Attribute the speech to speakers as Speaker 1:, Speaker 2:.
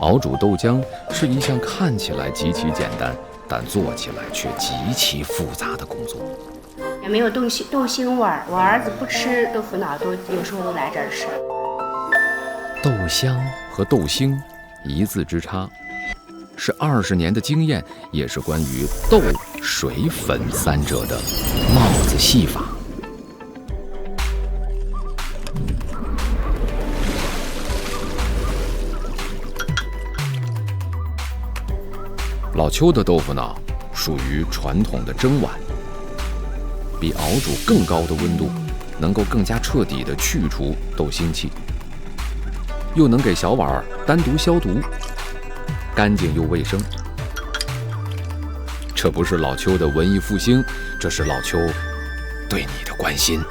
Speaker 1: 熬煮豆浆是一项看起来极其简单，但做起来却极其复杂的工作。
Speaker 2: 也没有豆腥味儿，我儿子不吃豆腐脑，有时候都来这儿吃。
Speaker 1: 豆香和豆腥一字之差，是20年的经验，也是关于豆、水、粉三者的帽子戏法。老邱的豆腐脑属于传统的蒸碗，比熬煮更高的温度，能够更加彻底地去除豆腥气，又能给小碗单独消毒，干净又卫生。这不是老邱的文艺复兴，这是老邱对你的关心。